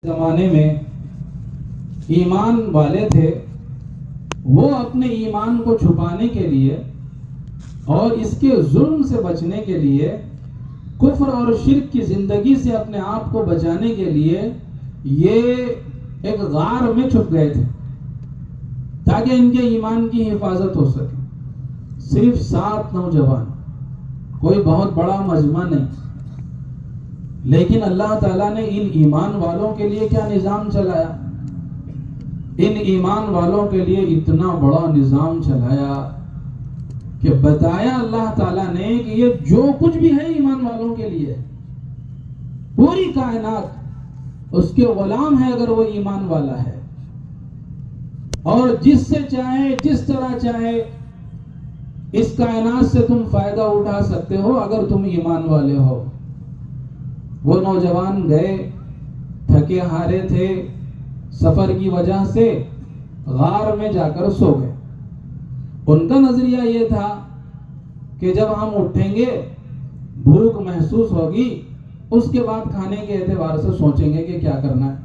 زمانے میں ایمان والے تھے، وہ اپنے ایمان کو چھپانے کے لیے اور اس کے ظلم سے بچنے کے لیے، کفر اور شرک کی زندگی سے اپنے آپ کو بچانے کے لیے یہ ایک غار میں چھپ گئے تھے تاکہ ان کے ایمان کی حفاظت ہو سکے۔ صرف 7 نوجوان، کوئی بہت بڑا مجمع نہیں، لیکن اللہ تعالیٰ نے ان ایمان والوں کے لیے کیا نظام چلایا؟ ان ایمان والوں کے لیے اتنا بڑا نظام چلایا کہ بتایا اللہ تعالیٰ نے کہ یہ جو کچھ بھی ہے ایمان والوں کے لیے، پوری کائنات اس کے غلام ہے اگر وہ ایمان والا ہے، اور جس سے چاہے جس طرح چاہے اس کائنات سے تم فائدہ اٹھا سکتے ہو اگر تم ایمان والے ہو۔ وہ نوجوان گئے، تھکے ہارے تھے سفر کی وجہ سے، غار میں جا کر سو گئے۔ ان کا نظریہ یہ تھا کہ جب ہم اٹھیں گے، بھوک محسوس ہوگی، اس کے بعد کھانے کے اعتبار سے سوچیں گے کہ کیا کرنا ہے۔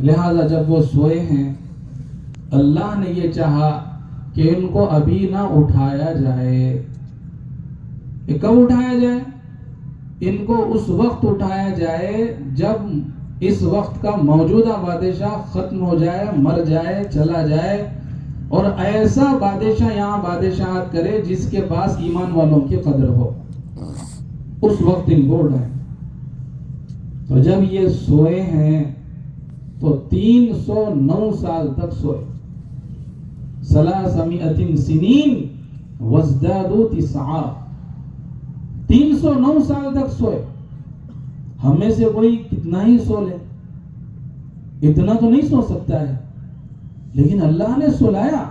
لہذا جب وہ سوئے ہیں، اللہ نے یہ چاہا کہ ان کو ابھی نہ اٹھایا جائے۔ یہ کب اٹھایا جائے؟ ان کو اس وقت اٹھایا جائے جب اس وقت کا موجودہ بادشاہ ختم ہو جائے، مر جائے، چلا جائے، اور ایسا بادشاہ یہاں بادشاہت کرے جس کے پاس ایمان والوں کی قدر ہو، اس وقت ان کو اٹھائیں۔ تو جب یہ سوئے ہیں تو 309 سال تک سوئے، 300 سنین وازدادوا 9، 309 سال تک سوئے۔ ہم میں سے کوئی کتنا ہی سو لے، اتنا تو نہیں سو سکتا ہے، لیکن اللہ نے سلایا۔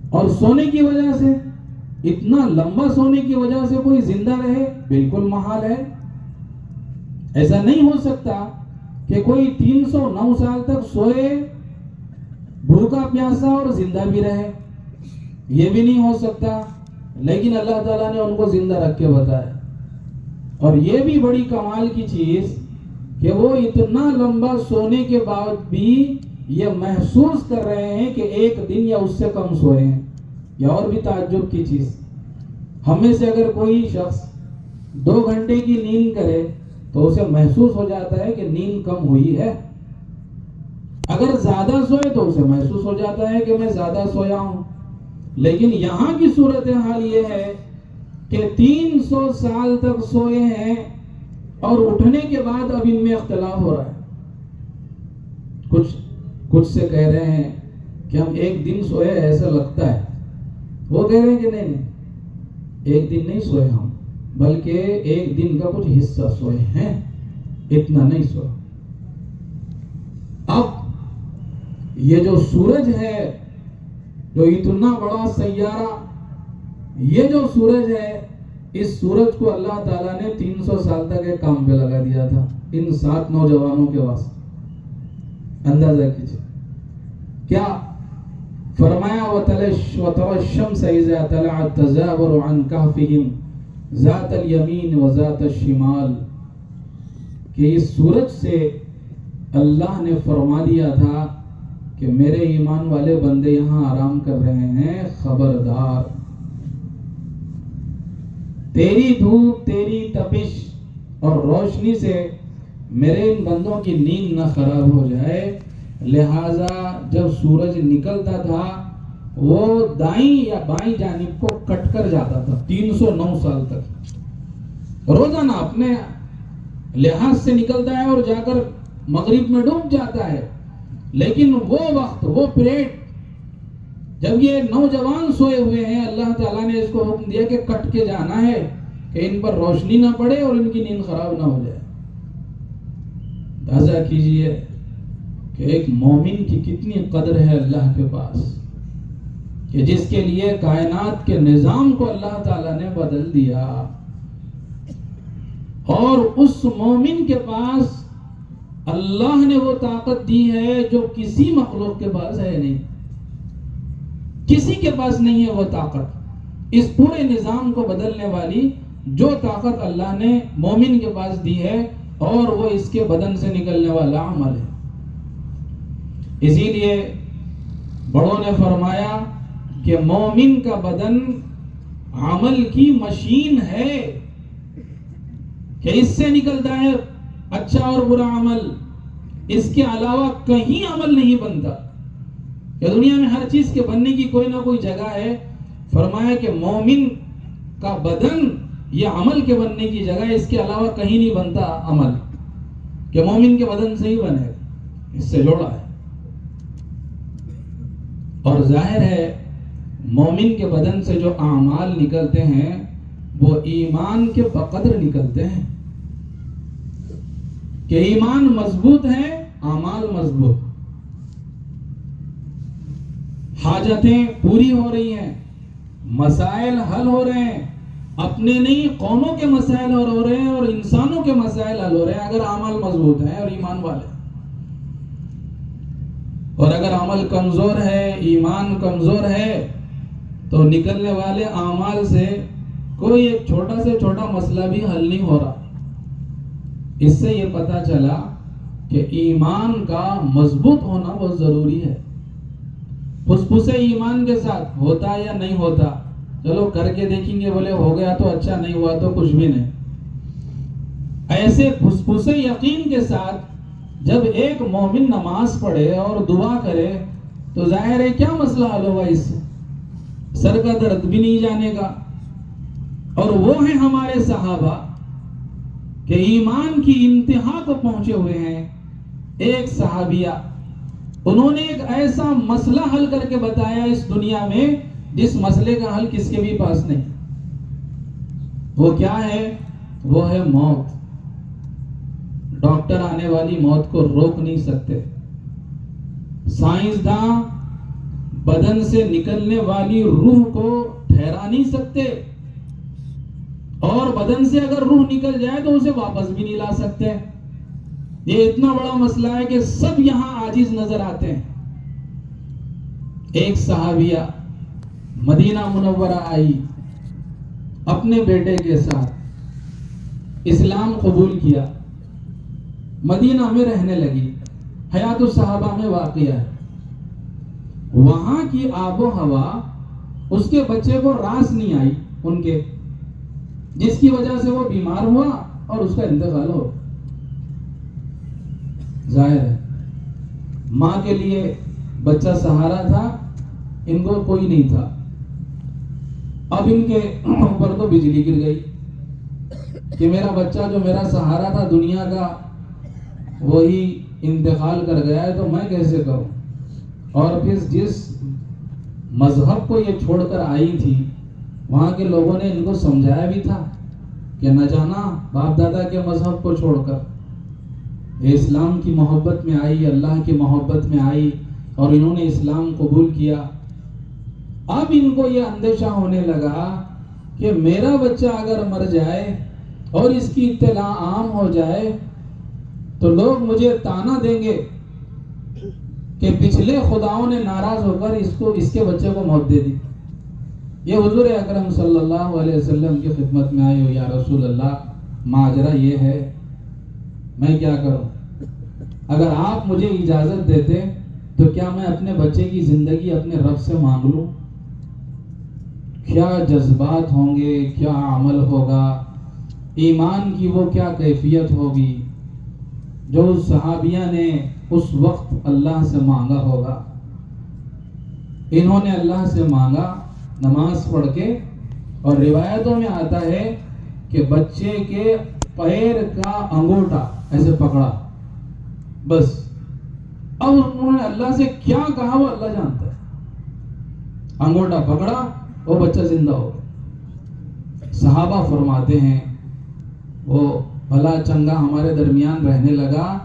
اور سونے کی وجہ سے، اتنا لمبا سونے کی وجہ سے کوئی زندہ رہے، بالکل محال ہے۔ ایسا نہیں ہو سکتا کہ کوئی 309 سال تک سوئے، بھوکا پیاسا اور زندہ بھی رہے، یہ بھی نہیں ہو سکتا۔ لیکن اللہ تعالیٰ نے ان کو زندہ رکھ کے بتایا۔ اور یہ بھی بڑی کمال کی چیز کہ وہ اتنا لمبا سونے کے بعد بھی یہ محسوس کر رہے ہیں کہ ایک دن یا اس سے کم سوئے ہیں۔ یہ اور بھی تعجب کی چیز، ہم میں سے اگر کوئی شخص 2 گھنٹے کی نیند کرے تو اسے محسوس ہو جاتا ہے کہ نیند کم ہوئی ہے، اگر زیادہ سوئے تو اسے محسوس ہو جاتا ہے کہ میں زیادہ سویا ہوں۔ لیکن یہاں کی صورتحال یہ ہے کہ 300 سال تک سوئے ہیں اور اٹھنے کے بعد اب ان میں اختلاف ہو رہا ہے۔ کچھ سے کہہ رہے ہیں کہ ہم 1 دن سوئے ایسا لگتا ہے، وہ کہہ رہے ہیں کہ نہیں 1 دن نہیں سوئے ہم، بلکہ 1 دن کا کچھ حصہ سوئے ہیں، اتنا نہیں سوئے۔ اب یہ جو سورج ہے، جو اتنا بڑا سیارہ، یہ جو سورج ہے، اس سورج کو اللہ تعالیٰ نے 300 سال تک ایک کام پہ لگا دیا تھا ان 7 نوجوانوں کے واسطے۔ اندازہ کیجئے کیا فرمایا، وَتَرَى الشَّمْسَ إِذَا طَلَعَتْ تَزَاوَرُ عَنْ كَهْفِهِمْ ذَاتَ الْيَمِينِ وَذَاتَ الشِّمَالِ، کہ اس سورج سے اللہ نے فرما دیا تھا کہ میرے ایمان والے بندے یہاں آرام کر رہے ہیں، خبردار تیری دھوپ، تیری تپش اور روشنی سے میرے ان بندوں کی نیند نہ خراب ہو جائے۔ لہذا جب سورج نکلتا تھا وہ دائیں یا بائیں جانب کو کٹ کر جاتا تھا 309 سال تک، روزانہ اپنے لحاظ سے نکلتا ہے اور جا کر مغرب میں ڈوب جاتا ہے۔ لیکن وہ وقت، وہ پیریڈ جب یہ نوجوان سوئے ہوئے ہیں، اللہ تعالیٰ نے اس کو حکم دیا کہ کٹ کے جانا ہے کہ ان پر روشنی نہ پڑے اور ان کی نیند خراب نہ ہو جائے۔ اندازہ کیجئے کہ ایک مومن کی کتنی قدر ہے اللہ کے پاس، کہ جس کے لیے کائنات کے نظام کو اللہ تعالیٰ نے بدل دیا، اور اس مومن کے پاس اللہ نے وہ طاقت دی ہے جو کسی مخلوق کے پاس ہے نہیں، کسی کے پاس نہیں ہے وہ طاقت۔ اس پورے نظام کو بدلنے والی جو طاقت اللہ نے مومن کے پاس دی ہے، اور وہ اس کے بدن سے نکلنے والا عمل ہے. اسی لیے بڑوں نے فرمایا کہ مومن کا بدن عمل کی مشین ہے کہ اس سے نکلتا ہے اچھا اور برا عمل. اس کے علاوہ کہیں عمل نہیں بنتا. کہ دنیا میں ہر چیز کے بننے کی کوئی نہ کوئی جگہ ہے. فرمایا کہ مومن کا بدن یہ عمل کے بننے کی جگہ ہے, اس کے علاوہ کہیں نہیں بنتا عمل, کہ مومن کے بدن سے ہی بنے, اس سے جوڑا ہے. اور ظاہر ہے مومن کے بدن سے جو اعمال نکلتے ہیں وہ ایمان کے بقدر نکلتے ہیں. کہ ایمان مضبوط ہے, اعمال مضبوط, حاجتیں پوری ہو رہی ہیں, مسائل حل ہو رہے ہیں, اپنے نہیں قوموں کے مسائل حل ہو رہے ہیں اور انسانوں کے مسائل حل ہو رہے ہیں اگر اعمال مضبوط ہیں اور ایمان والے. اور اگر عمل کمزور ہے, ایمان کمزور ہے, تو نکلنے والے اعمال سے کوئی ایک چھوٹا سے چھوٹا مسئلہ بھی حل نہیں ہو رہا. اس سے یہ پتا چلا کہ ایمان کا مضبوط ہونا بہت ضروری ہے. پھسپھسے ایمان کے ساتھ ہوتا یا نہیں ہوتا, چلو کر کے دیکھیں گے, بولے ہو گیا تو اچھا, نہیں ہوا تو کچھ بھی نہیں. ایسے پھسپھسے یقین کے ساتھ جب ایک مومن نماز پڑھے اور دعا کرے تو ظاہر ہے کیا مسئلہ حل ہوگا, اس سے سر کا درد بھی نہیں جانے گا. اور وہ ہیں ہمارے صحابہ کہ ایمان کی انتہا کو پہنچے ہوئے ہیں. ایک صحابیہ, انہوں نے ایک ایسا مسئلہ حل کر کے بتایا اس دنیا میں جس مسئلے کا حل کس کے بھی پاس نہیں. وہ کیا ہے؟ وہ ہے موت. ڈاکٹر آنے والی موت کو روک نہیں سکتے, سائنسداں بدن سے نکلنے والی روح کو ٹھہرا نہیں سکتے, اور بدن سے اگر روح نکل جائے تو اسے واپس بھی نہیں لا سکتے. یہ اتنا بڑا مسئلہ ہے کہ سب یہاں عاجز نظر آتے ہیں. ایک صحابیہ مدینہ منورہ آئی اپنے بیٹے کے ساتھ, اسلام قبول کیا, مدینہ میں رہنے لگی. حیات الصحابہ میں واقعہ ہے. وہاں کی آب و ہوا اس کے بچے کو راس نہیں آئی ان کے, جس کی وجہ سے وہ بیمار ہوا اور اس کا انتقال ہو. ظاہر ہے ماں کے لیے بچہ سہارا تھا, ان کو کوئی نہیں تھا. اب ان کے اوپر تو بجلی گر گئی کہ میرا بچہ جو میرا سہارا تھا دنیا کا وہی انتقال کر گیا ہے, تو میں کیسے کروں. اور پھر جس مذہب کو یہ چھوڑ کر آئی تھی وہاں کے لوگوں نے ان کو سمجھایا بھی تھا کہ نہ جانا باپ دادا کے مذہب کو چھوڑ کر, اسلام کی محبت میں آئی, اللہ کی محبت میں آئی اور انہوں نے اسلام قبول کیا. اب ان کو یہ اندیشہ ہونے لگا کہ میرا بچہ اگر مر جائے اور اس کی اطلاع عام ہو جائے تو لوگ مجھے تانا دیں گے کہ پچھلے خداؤں نے ناراض ہو کر اس کے بچے کو موت دے دی. یہ حضور اکرم صلی اللہ علیہ وسلم کی خدمت میں آئے ہو, یا رسول اللہ ماجرا یہ ہے, میں کیا کروں؟ اگر آپ مجھے اجازت دیتے تو کیا میں اپنے بچے کی زندگی اپنے رب سے مانگ لوں؟ کیا جذبات ہوں گے, کیا عمل ہوگا, ایمان کی وہ کیا کیفیت ہوگی جو اس صحابیہ نے اس وقت اللہ سے مانگا ہوگا. انہوں نے اللہ سے مانگا نماز پڑھ کے, اور روایتوں میں آتا ہے کہ بچے کے پیر کا انگوٹھا ایسے پکڑا, بس. اب انہوں نے اللہ سے کیا کہا وہ اللہ جانتا ہے. انگوٹھا پکڑا, وہ بچہ زندہ ہو گیا. صحابہ فرماتے ہیں وہ بھلا چنگا ہمارے درمیان رہنے لگا.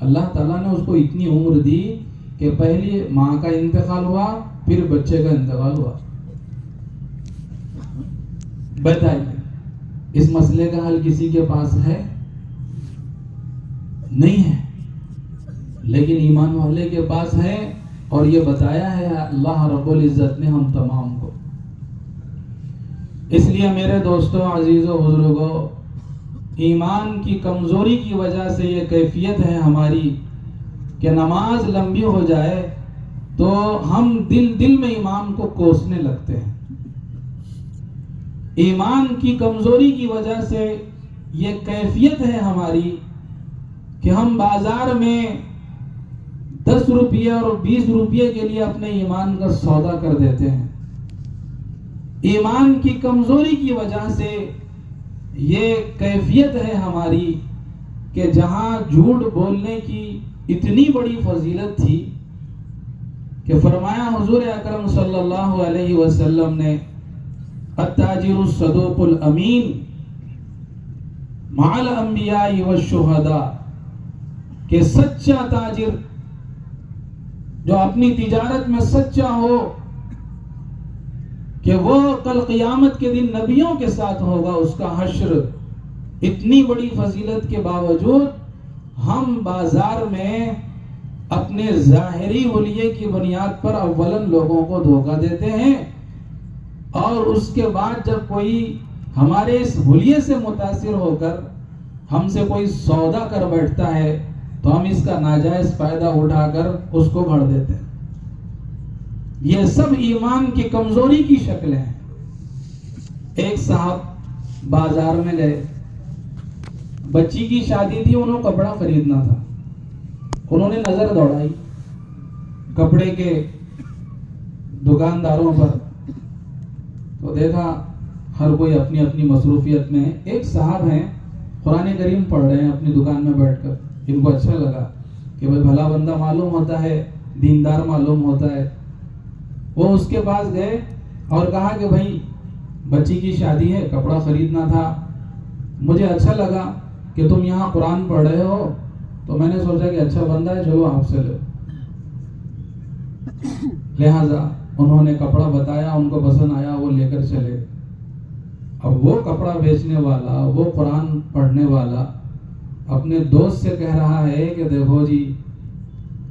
اللہ تعالیٰ نے اس کو اتنی عمر دی کہ پہلی ماں کا انتقال ہوا, پھر بچے کا انتقال ہوا. بتائیے اس مسئلے کا حل کسی کے پاس ہے؟ نہیں ہے, لیکن ایمان والے کے پاس ہے, اور یہ بتایا ہے اللہ رب العزت نے ہم تمام کو. اس لیے میرے دوستوں, عزیزوں, بزرگوں, ایمان کی کمزوری کی وجہ سے یہ کیفیت ہے ہماری کہ نماز لمبی ہو جائے تو ہم دل میں ایمان کو کوسنے لگتے ہیں. ایمان کی کمزوری کی وجہ سے یہ کیفیت ہے ہماری کہ ہم بازار میں 10 روپیے اور 20 روپیے کے لیے اپنے ایمان کا سودا کر دیتے ہیں. ایمان کی کمزوری کی وجہ سے یہ کیفیت ہے ہماری کہ جہاں جھوٹ بولنے کی اتنی بڑی فضیلت تھی کہ فرمایا حضور اکرم صلی اللہ علیہ وسلم نے التاجر الصدوق الامین مع الانبیاء والشہداء کہ سچا تاجر جو اپنی تجارت میں سچا ہو کہ وہ کل قیامت کے دن نبیوں کے ساتھ ہوگا اس کا حشر. اتنی بڑی فضیلت کے باوجود ہم بازار میں اپنے ظاہری حلیے کی بنیاد پر اولاً لوگوں کو دھوکہ دیتے ہیں اور اس کے بعد جب کوئی ہمارے اس حلیے سے متاثر ہو کر ہم سے کوئی سودا کر بیٹھتا ہے تو ہم اس کا ناجائز فائدہ اٹھا کر اس کو گھڑ دیتے ہیں. یہ سب ایمان کی کمزوری کی شکلیں ہیں. ایک صاحب بازار میں گئے, بچی کی شادی تھی, انہوں کپڑا خریدنا تھا. انہوں نے نظر دوڑائی کپڑے کے دکانداروں پر تو دیکھا ہر کوئی اپنی اپنی مصروفیت میں ہے. ایک صاحب ہیں قرآن کریم پڑھ رہے ہیں اپنی دکان میں بیٹھ کر. ان کو اچھا لگا کہ بھائی بھلا بندہ معلوم ہوتا ہے, دیندار معلوم ہوتا ہے. وہ اس کے پاس گئے اور کہا کہ بھائی بچی کی شادی ہے, کپڑا خریدنا تھا, مجھے اچھا لگا کہ تم یہاں قرآن پڑھ رہے ہو تو میں نے سوچا کہ اچھا بندہ ہے, چلو آپ سے لو. لہذا انہوں نے کپڑا بتایا, ان کو پسند آیا, وہ لے کر چلے. اب وہ کپڑا بیچنے والا, وہ قرآن پڑھنے والا اپنے دوست سے کہہ رہا ہے کہ دیکھو جی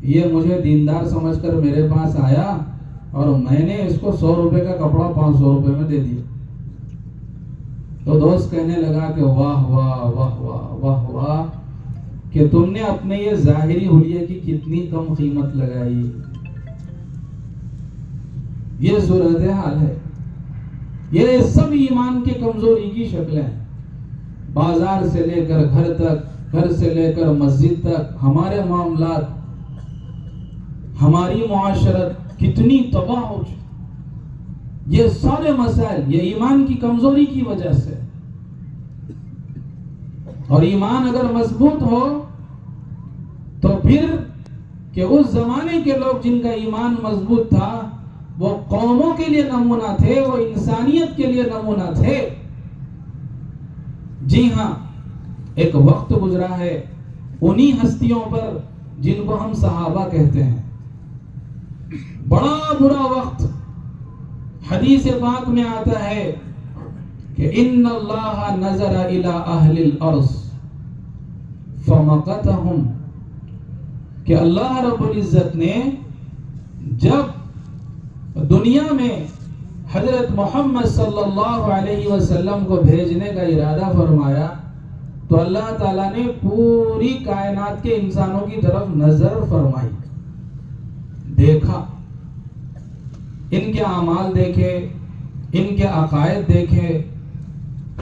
یہ مجھے دیندار سمجھ کر میرے پاس آیا اور میں نے اس کو 100 روپے کا کپڑا 500 روپے میں دے دیا. تو دوست کہنے لگا کہ واہ واہ واہ واہ واہ واہ کہ تم نے اپنے یہ ظاہری حلیے کی کتنی کم قیمت لگائی. یہ صورتحال ہے. یہ سب ایمان کی کمزوری کی شکلیں ہیں. بازار سے لے کر گھر تک, گھر سے لے کر مسجد تک, ہمارے معاملات, ہماری معاشرت کتنی تباہ ہو چکی. یہ سارے مسائل یہ ایمان کی کمزوری کی وجہ سے. اور ایمان اگر مضبوط ہو تو پھر کہ اس زمانے کے لوگ جن کا ایمان مضبوط تھا وہ قوموں کے لیے نمونہ تھے, وہ انسانیت کے لیے نمونہ تھے. جی ہاں, ایک وقت گزرا ہے انہی ہستیوں پر جن کو ہم صحابہ کہتے ہیں. بڑا برا وقت. حدیث پاک میں آتا ہے کہ ان اللہ نظر الی اہل الارض فمقتهم, کہ اللہ رب العزت نے جب دنیا میں حضرت محمد صلی اللہ علیہ وسلم کو بھیجنے کا ارادہ فرمایا تو اللہ تعالیٰ نے پوری کائنات کے انسانوں کی طرف نظر فرمائی, دیکھا, ان کے اعمال دیکھے, ان کے عقائد دیکھے,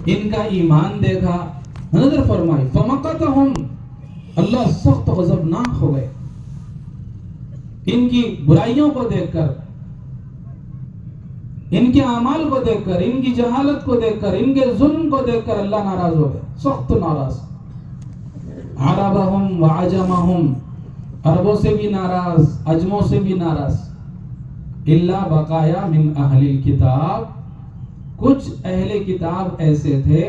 ان کا ایمان دیکھا, نظر فرمائی. فمقتهم, اللہ سخت غضبناک ہو گئے ان کی برائیوں کو دیکھ کر, ان کے اعمال کو دیکھ کر, ان کی جہالت کو دیکھ کر, ان کے ظلم کو دیکھ کر اللہ ناراض ہو گئے, سخت ناراض. عربہم وعجمہم, عربوں سے بھی ناراض, عجموں سے بھی ناراض. الا بقایا من اہل الکتاب, کچھ اہل کتاب ایسے تھے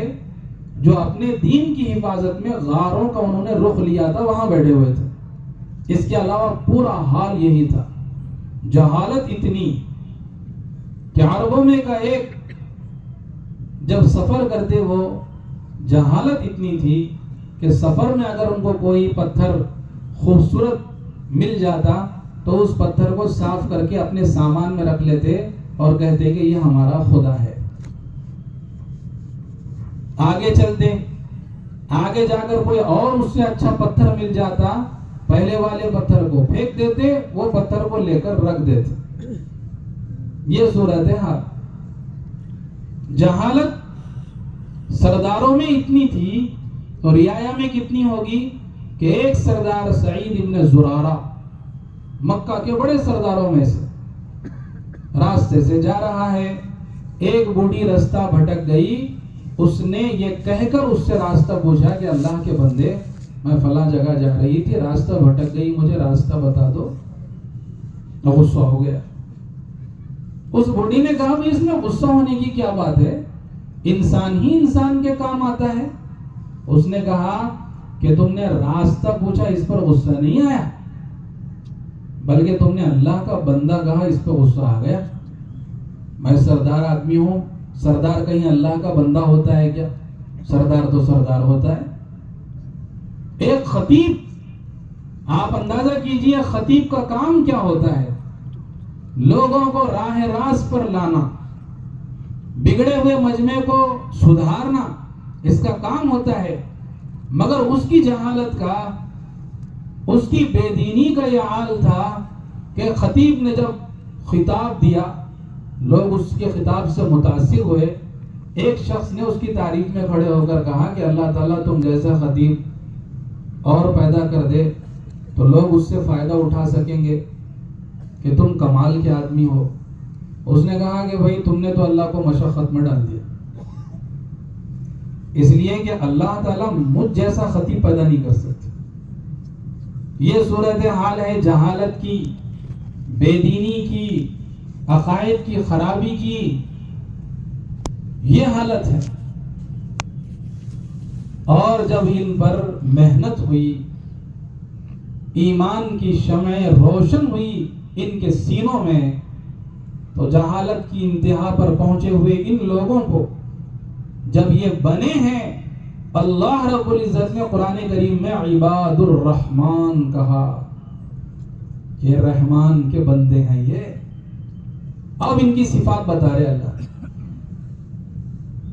جو اپنے دین کی حفاظت میں غاروں کا انہوں نے رخ لیا تھا, وہاں بیٹھے ہوئے تھے. اس کے علاوہ پورا حال یہی تھا. جہالت اتنی کہ عربوں میں کا ایک جب سفر کرتے وہ جہالت اتنی تھی کہ سفر میں اگر ان کو کوئی پتھر خوبصورت مل جاتا تو اس پتھر کو صاف کر کے اپنے سامان میں رکھ لیتے اور کہتے کہ یہ ہمارا خدا ہے. آگے چلتے آگے جا کر کوئی اور اس سے اچھا پتھر مل جاتا، پہلے والے پتھر کو پھینک دیتے، وہ پتھر کو لے کر رکھ دیتے۔ یہ صورت حال جہالت سرداروں میں اتنی تھی تو رعایا میں کتنی ہوگی کہ ایک سردار سعید ابن زرارہ مکہ کے بڑے سرداروں میں سے راستے سے جا رہا ہے، ایک بوڑھی راستہ بھٹک گئی، اس نے یہ کہہ کر اس سے راستہ پوچھا کہ اللہ کے بندے میں فلاں جگہ جا رہی تھی، راستہ بھٹک گئی، مجھے راستہ بتا دو۔ تو غصہ ہو گیا۔ اس بوڑھی نے کہا اس میں غصہ ہونے کی کیا بات ہے، انسان ہی انسان کے کام آتا ہے۔ اس نے کہا کہ تم نے راستہ پوچھا، اس پر غصہ نہیں آیا، بلکہ تم نے اللہ کا بندہ کہا، اس پر غصہ آ گیا۔ میں سردار آدمی ہوں، سردار کہیں اللہ کا بندہ ہوتا ہے کیا؟ سردار تو سردار ہوتا ہے۔ ایک خطیب، آپ اندازہ کیجئے خطیب کا کام کیا ہوتا ہے، لوگوں کو راہ راست پر لانا، بگڑے ہوئے مجمع کو سدھارنا، اس کا کام ہوتا ہے۔ مگر اس کی جہالت کا، اس کی بے دینی کا یہ حال تھا کہ خطیب نے جب خطاب دیا، لوگ اس کے خطاب سے متاثر ہوئے۔ ایک شخص نے اس کی تعریف میں کھڑے ہو کر کہا کہ اللہ تعالیٰ تم جیسا خطیب اور پیدا کر دے تو لوگ اس سے فائدہ اٹھا سکیں گے کہ تم کمال کے آدمی ہو۔ اس نے کہا کہ بھائی تم نے تو اللہ کو مشقت میں ڈال دیا، اس لیے کہ اللہ تعالیٰ مجھ جیسا خطیب پیدا نہیں کر سکتے۔ یہ صورتحال ہے جہالت کی، بے دینی کی، عقائد کی خرابی کی، یہ حالت ہے۔ اور جب ان پر محنت ہوئی، ایمان کی شمع روشن ہوئی ان کے سینوں میں، تو جہالت کی انتہا پر پہنچے ہوئے ان لوگوں کو جب یہ بنے ہیں، اللہ رب العزت نے قرآن کریم میں عباد الرحمن کہا، یہ رحمان کے بندے ہیں۔ یہ اب ان کی صفات بتا رہے اللہ۔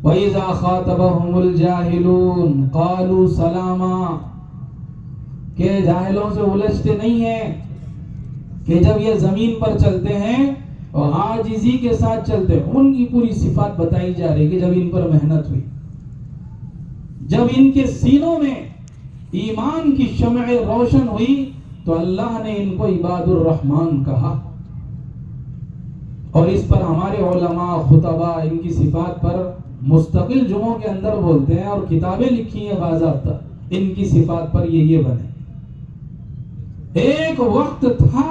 وَإِذَا خَاطَبَهُمُ الْجَاهِلُونَ قَالُوا سَلَامًا، کہ جاہلوں سے الجھتے نہیں ہیں کہ جب یہ زمین پر چلتے ہیں اور عاجزی کے ساتھ چلتے ہیں۔ ان کی پوری صفات بتائی جا رہی کہ جب ان پر محنت ہوئی، جب ان کے سینوں میں ایمان کی شمع روشن ہوئی تو اللہ نے ان کو عباد الرحمن کہا۔ اور اس پر ہمارے علماء خطبہ ان کی صفات پر مستقل جمعوں کے اندر بولتے ہیں اور کتابیں لکھی ہیں باضابطہ ان کی صفات پر، یہ بنے۔ ایک وقت تھا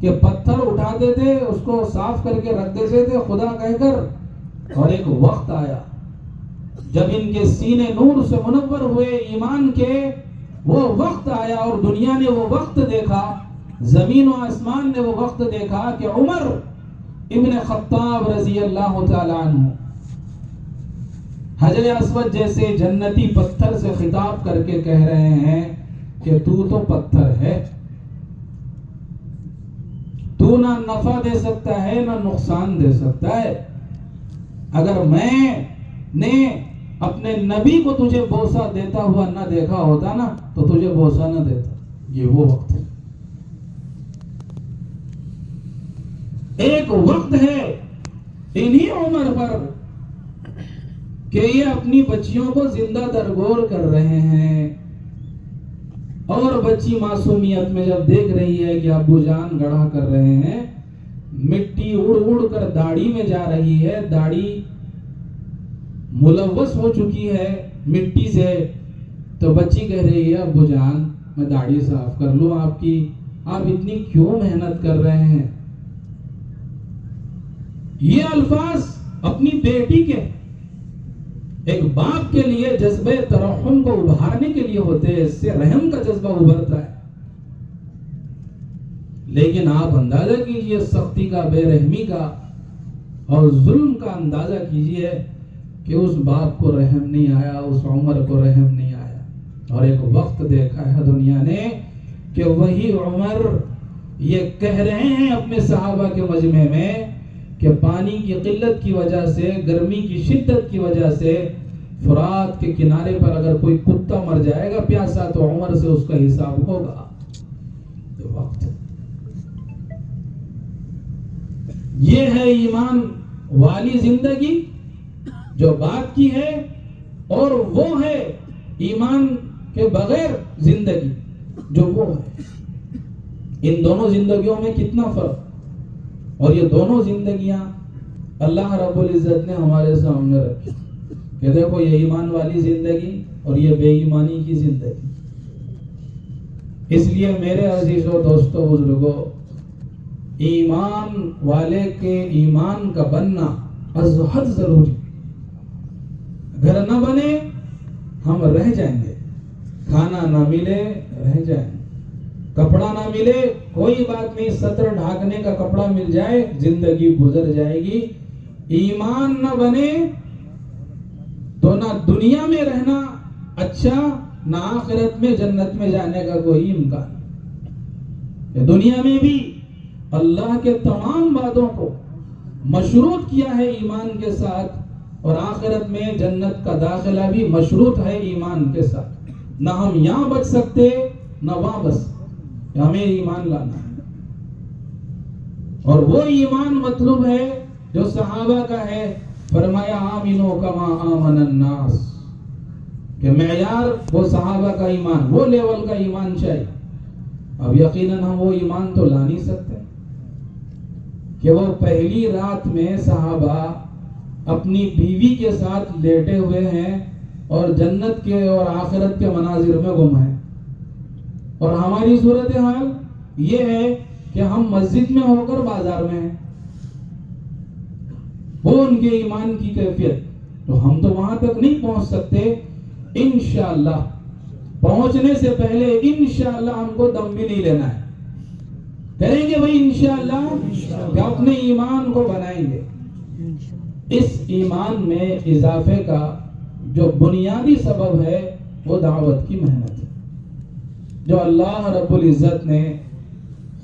کہ پتھر اٹھاتے تھے، اس کو صاف کر کے رکھ دیتے تھے خدا کہہ کر، اور ایک وقت آیا جب ان کے سینے نور سے منور ہوئے ایمان کے، وہ وقت آیا اور دنیا نے وہ وقت دیکھا، زمین و آسمان نے وہ وقت دیکھا کہ عمر ابن خطاب رضی اللہ تعالی عنہ حجر اسود جیسے جنتی پتھر سے خطاب کر کے کہہ رہے ہیں کہ تو پتھر ہے، تو نہ نفع دے سکتا ہے نہ نقصان دے سکتا ہے۔ اگر میں نے اپنے نبی کو تجھے بوسہ دیتا ہوا نہ دیکھا ہوتا نا تو تجھے بوسہ نہ دیتا۔ یہ وہ وقت ہے، ایک وقت ہے انہی عمر پر کہ یہ اپنی بچیوں کو زندہ درگور کر رہے ہیں، اور بچی معصومیت میں جب دیکھ رہی ہے کہ ابو جان گڑھا کر رہے ہیں، مٹی اڑ اڑ کر داڑھی میں جا رہی ہے، داڑھی ملوث ہو چکی ہے مٹی سے، تو بچی کہہ رہی ہے ابو جان میں داڑھی صاف کر لوں آپ کی، آپ اتنی کیوں محنت کر رہے ہیں؟ یہ الفاظ اپنی بیٹی کے، ایک باپ کے لیے جذبہ ترحم کو ابھارنے کے لیے ہوتے ہیں، اس سے رحم کا جذبہ ابھرتا ہے۔ لیکن آپ اندازہ کیجئے سختی کا، بے رحمی کا اور ظلم کا اندازہ کیجئے کہ اس باپ کو رحم نہیں آیا، اس عمر کو رحم نہیں آیا۔ اور ایک وقت دیکھا ہے دنیا نے کہ وہی عمر یہ کہہ رہے ہیں اپنے صحابہ کے مجمع میں کہ پانی کی قلت کی وجہ سے، گرمی کی شدت کی وجہ سے فرات کے کنارے پر اگر کوئی کتا مر جائے گا پیاسا تو عمر سے اس کا حساب ہوگا. وقت یہ ہے ایمان والی زندگی جو بات کی ہے, اور وہ ہے ایمان کے بغیر زندگی جو وہ ہے. ان دونوں زندگیوں میں کتنا فرق, اور یہ دونوں زندگیاں اللہ رب العزت نے ہمارے سامنے رکھی کہ دیکھو یہ ایمان والی زندگی اور یہ بے ایمانی کی زندگی. اس لیے میرے عزیزوں دوستوں بزرگوں, ایمان والے کے ایمان کا بننا از حد ضروری. گھر نہ بنے ہم رہ جائیں گے, کھانا نہ ملے رہ جائیں گے, کپڑا نہ ملے کوئی بات نہیں, سطر ڈھانکنے کا کپڑا مل جائے زندگی گزر جائے گی. ایمان نہ بنے تو نہ دنیا میں رہنا اچھا, نہ آخرت میں جنت میں جانے کا کوئی امکان. دنیا میں بھی اللہ کے تمام وعدوں کو مشروط کیا ہے ایمان کے ساتھ, اور آخرت میں جنت کا داخلہ بھی مشروط ہے ایمان کے ساتھ. نہ ہم یہاں بچ سکتے نہ وہاں بچ سکتے, ہمیں ایمان لانا ہے. اور وہ ایمان مطلوب ہے جو صحابہ کا ہے. فرمایا آمنو کما آمن الناس, کہ معیار وہ صحابہ کا ایمان, وہ لیول کا ایمان چاہیے. اب یقیناً ہم وہ ایمان تو لا نہیں سکتے کہ وہ پہلی رات میں صحابہ اپنی بیوی کے ساتھ لیٹے ہوئے ہیں اور جنت کے اور آخرت کے مناظر میں گم ہیں, اور ہماری صورتحال یہ ہے کہ ہم مسجد میں ہو کر بازار میں ہیں. وہ ان کے ایمان کی کیفیت, تو ہم تو وہاں تک نہیں پہنچ سکتے. انشاءاللہ پہنچنے سے پہلے انشاءاللہ ہم کو دم بھی نہیں لینا ہے. کریں گے بھائی انشاءاللہ کہ اپنے ایمان کو بنائیں گے. اس ایمان میں اضافے کا جو بنیادی سبب ہے وہ دعوت کی محنت ہے, جو اللہ رب العزت نے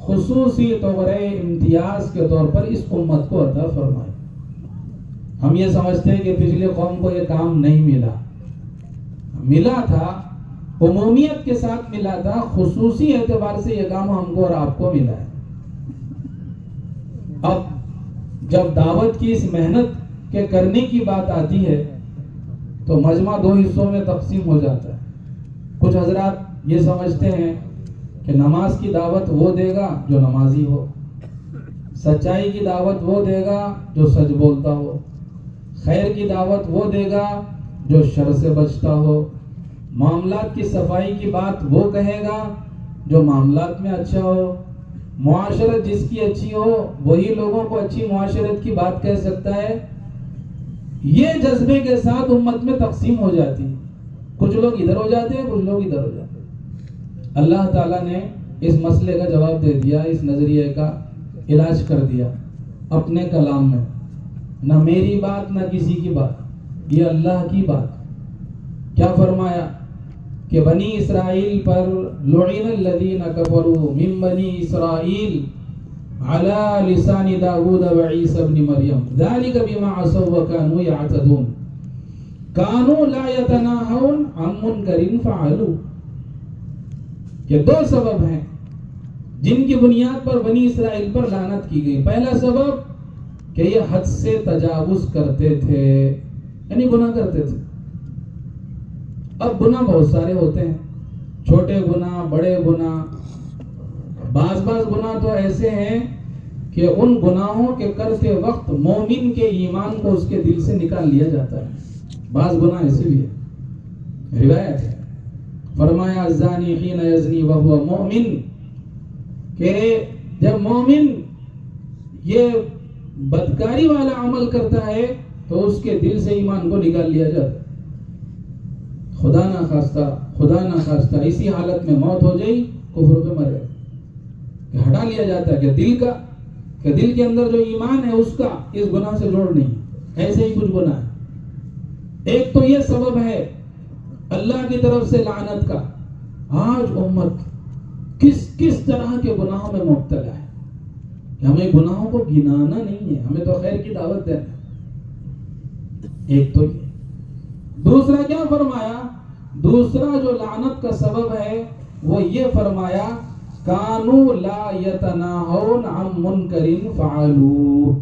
خصوصی طور امتیاز کے طور پر اس امت کو عطا فرمائی. ہم یہ سمجھتے ہیں کہ پچھلی قوم کو یہ کام نہیں ملا تھا, عمومیت کے ساتھ ملا تھا, خصوصی اعتبار سے یہ کام ہم کو اور آپ کو ملا ہے. اب جب دعوت کی اس محنت کے کرنے کی بات آتی ہے تو مجمع دو حصوں میں تقسیم ہو جاتا ہے. کچھ حضرات یہ سمجھتے ہیں کہ نماز کی دعوت وہ دے گا جو نمازی ہو, سچائی کی دعوت وہ دے گا جو سچ بولتا ہو, خیر کی دعوت وہ دے گا جو شر سے بچتا ہو, معاملات کی صفائی کی بات وہ کہے گا جو معاملات میں اچھا ہو, معاشرت جس کی اچھی ہو وہی لوگوں کو اچھی معاشرت کی بات کہہ سکتا ہے. یہ جذبے کے ساتھ امت میں تقسیم ہو جاتی ہے. کچھ لوگ ادھر ہو جاتے ہیں, کچھ لوگ ادھر ہو جاتے ہیں. اللہ تعالیٰ نے اس مسئلے کا جواب دے دیا, اس نظریے کا علاج کر دیا اپنے کلام میں. نہ میری بات نہ کسی کی بات, یہ اللہ کی بات. کیا فرمایا کہ بنی اسرائیل پر لعن الذین کفروا من بنی اسرائیل علی لسان داود و عیسی ابن مریم ذلک بما عصوا وکانوا یعتدون کانوا لا یتناہون عن منکر فعلوا. کہ دو سبب ہیں جن کی بنیاد پر بنی اسرائیل پر لعنت کی گئی. پہلا سبب کہ یہ حد سے تجاوز کرتے تھے, یعنی گناہ کرتے تھے. اب گناہ بہت سارے ہوتے ہیں, چھوٹے گناہ, بڑے گناہ. بعض گناہ تو ایسے ہیں کہ ان گناہوں کے کرتے وقت مومن کے ایمان کو اس کے دل سے نکال لیا جاتا ہے. بعض گناہ ایسے بھی ہے. روایت ہے, فرمایا الزانی حین یزنی وہو مؤمن, کہ جب مومن یہ بدکاری والا عمل کرتا ہے تو اس کے دل سے ایمان کو نکال لیا جاتا ہے. خدا نہ خواستہ اسی حالت میں موت ہو جائے, کفر پہ مرے, کہ ہٹا لیا جاتا ہے کہ دل کے اندر جو ایمان ہے اس کا اس گناہ سے جوڑ نہیں. ایسے ہی کچھ گناہ ہے. ایک تو یہ سبب ہے اللہ کی طرف سے لعنت کا. آج امت کس طرح کے گناہوں میں مبتلا ہے کہ ہمیں گناہوں کو گنانا نہیں ہے, ہمیں تو خیر کی دعوت دینا ہے. ایک تو یہ. دوسرا کیا فرمایا؟ دوسرا جو لعنت کا سبب ہے وہ یہ فرمایا کانو لا یتناہون عن منکر فعلوہ،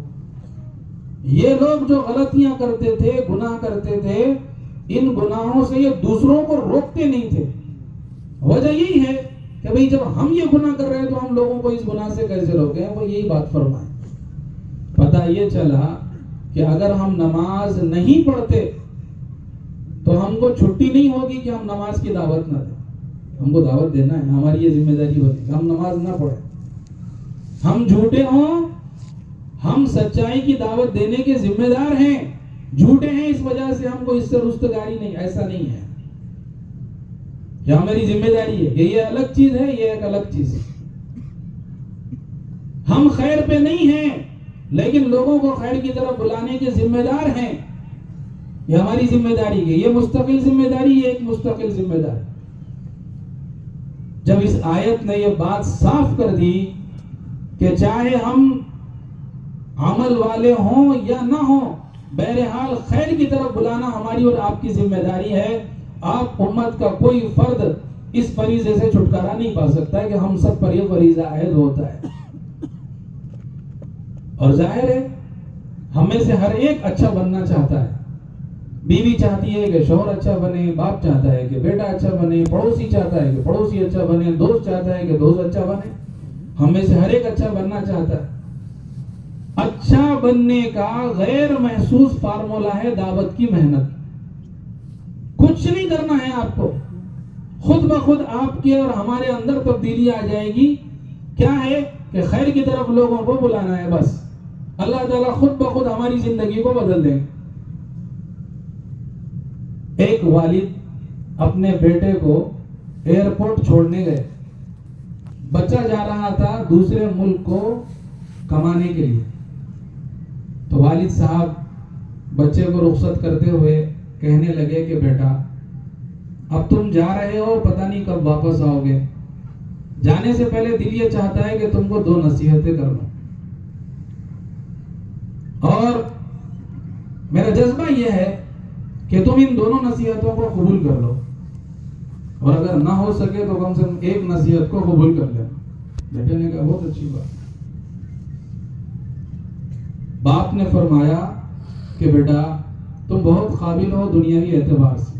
یہ لوگ جو غلطیاں کرتے تھے، گناہ کرتے تھے، ان گناہوں سے یہ دوسروں کو روکتے نہیں تھے۔ وجہ یہی ہے کہ بھئی جب ہم یہ گناہ کر رہے ہیں تو ہم لوگوں کو اس گناہ سے کیسے روکیں؟ وہ یہی بات فرمائے۔ پتہ یہ چلا کہ اگر ہم نماز نہیں پڑھتے تو ہم کو چھٹی نہیں ہوگی کہ ہم نماز کی دعوت نہ دیں۔ ہم کو دعوت دینا ہے، ہماری یہ ذمہ داری ہوتی ہے، ہم نماز نہ پڑھیں، ہم جھوٹے ہوں، ہم سچائی کی دعوت دینے کے ذمہ دار ہیں، جھوٹے ہیں اس وجہ سے ہم کو اس سے رستگاری نہیں، ایسا نہیں ہے۔ یہ ہماری ذمہ داری ہے، یہ الگ چیز ہے، یہ ایک الگ چیز ہے۔ ہم خیر پہ نہیں ہیں لیکن لوگوں کو خیر کی طرف بلانے کے ذمہ دار ہیں، یہ ہماری ذمہ داری ہے، یہ مستقل ذمہ داری، یہ ایک مستقل ذمہ داری۔ جب اس آیت نے یہ بات صاف کر دی کہ چاہے ہم عمل والے ہوں یا نہ ہوں، بہرحال خیر کی طرف بلانا ہماری اور آپ کی ذمہ داری ہے۔ آپ امت کا کوئی فرد اس فریضے سے چھٹکارا نہیں پا سکتا ہے کہ ہم سب پر یہ فریضہ عائد ہوتا ہے۔ اور ظاہر ہے ہم میں سے ہر ایک اچھا بننا چاہتا ہے، بیوی چاہتی ہے کہ شوہر اچھا بنے، باپ چاہتا ہے کہ بیٹا اچھا بنے، پڑوسی چاہتا ہے کہ پڑوسی اچھا بنے، دوست چاہتا ہے کہ دوست اچھا بنے۔ ہم میں سے ہر ایک اچھا بننا چاہتا ہے۔ اچھا بننے کا غیر محسوس فارمولا ہے دعوت کی محنت۔ کچھ نہیں کرنا ہے آپ کو، خود بخود آپ کے اور ہمارے اندر تبدیلی آ جائے گی۔ کیا ہے کہ خیر کی طرف لوگوں کو بلانا ہے، بس اللہ تعالیٰ خود بخود ہماری زندگی کو بدل دیں گے۔ ایک والد اپنے بیٹے کو ایئرپورٹ چھوڑنے گئے، بچہ جا رہا تھا دوسرے ملک کو کمانے کے لیے، تو والد صاحب بچے کو رخصت کرتے ہوئے کہنے لگے کہ بیٹا اب تم جا رہے ہو، پتہ نہیں کب واپس آؤ گے، جانے سے پہلے دل یہ چاہتا ہے کہ تم کو 2 نصیحتیں کر لوں، اور میرا جذبہ یہ ہے کہ تم ان دونوں نصیحتوں کو قبول کر لو، اور اگر نہ ہو سکے تو کم سے کم ایک نصیحت کو قبول کر لینا۔ بیٹے نے کہا بہت اچھی بات۔ باپ نے فرمایا کہ بیٹا تم بہت قابل ہو دنیاوی اعتبار سے،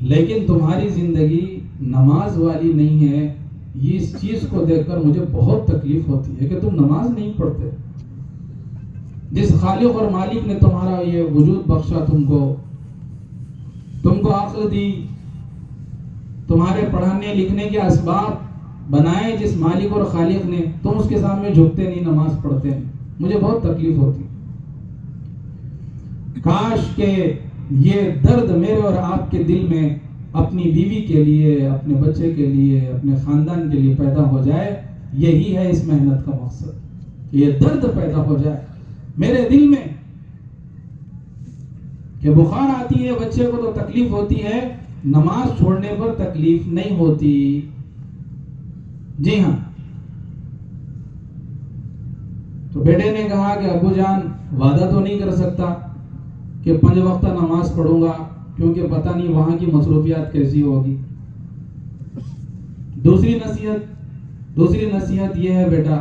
لیکن تمہاری زندگی نماز والی نہیں ہے، یہ اس چیز کو دیکھ کر مجھے بہت تکلیف ہوتی ہے کہ تم نماز نہیں پڑھتے۔ جس خالق اور مالک نے تمہارا یہ وجود بخشا، تم کو عقل دی، تمہارے پڑھانے لکھنے کے اسباب بنائے جس مالک اور خالق نے، تم اس کے سامنے جھکتے نہیں، نماز پڑھتے نہیں، مجھے بہت تکلیف ہوتی۔ کاش کہ یہ درد میرے اور آپ کے دل میں اپنی بیوی کے لیے، اپنے بچے کے لیے، اپنے خاندان کے لیے پیدا ہو جائے۔ یہی ہے اس محنت کا مقصد، یہ درد پیدا ہو جائے میرے دل میں کہ بخار آتی ہے بچے کو تو تکلیف ہوتی ہے، نماز چھوڑنے پر تکلیف نہیں ہوتی۔ جی ہاں، تو بیٹے نے کہا کہ ابو جان وعدہ تو نہیں کر سکتا کہ 5 وقت نماز پڑھوں گا، کیونکہ پتہ نہیں وہاں کی مصروفیات کیسی ہوگی۔ دوسری نصیحت یہ ہے بیٹا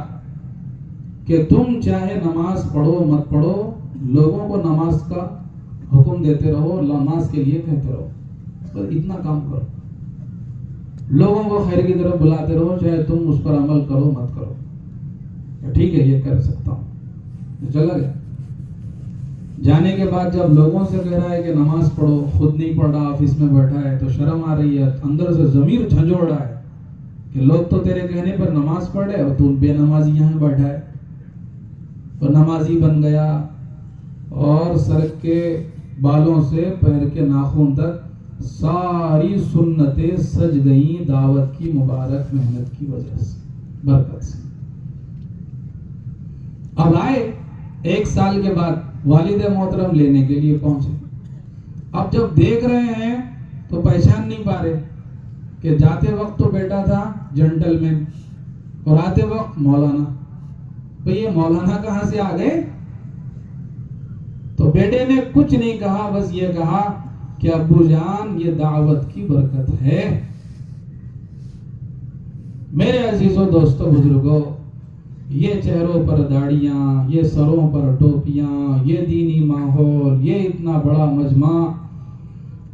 کہ تم چاہے نماز پڑھو مت پڑھو، لوگوں کو نماز کا حکم دیتے رہو، نماز کے لیے کہتے رہو، پر اتنا کام کرو، لوگوں کو خیر کی طرف بلاتے رہو، چاہے تم اس پر عمل کرو مت کرو۔ ٹھیک ہے یہ کر سکتا ہوں، چلا گیا۔ جانے کے بعد جب لوگوں سے کہہ رہا ہے کہ نماز پڑھو، خود نہیں پڑھ رہا، آفس میں بیٹھا ہے، تو شرم آ رہی ہے، اندر سے ضمیر جھنجھوڑ رہا ہے کہ لوگ تو تیرے کہنے پر نماز پڑھ رہے اور تو بے نمازی یہاں بیٹھا ہے۔ تو نمازی بن گیا اور سر کے بالوں سے پیر کے ناخن تک ساری سنتیں سج گئیں دعوت کی مبارک محنت کی وجہ سے، برکت سے۔ اب آئے 1 سال کے بعد والد محترم لینے کے لیے پہنچے۔ اب جب دیکھ رہے ہیں تو پہچان نہیں پا رہے کہ جاتے وقت تو بیٹا تھا جنٹل مین اور آتے وقت مولانا، تو یہ مولانا کہاں سے آ گئے؟ تو بیٹے نے کچھ نہیں کہا، بس یہ کہا کہ ابو جان یہ دعوت کی برکت ہے۔ میرے عزیزوں، دوستوں، بزرگوں، یہ چہروں پر داڑیاں، یہ سروں پر ٹوپیاں، یہ دینی ماحول، یہ اتنا بڑا مجمع،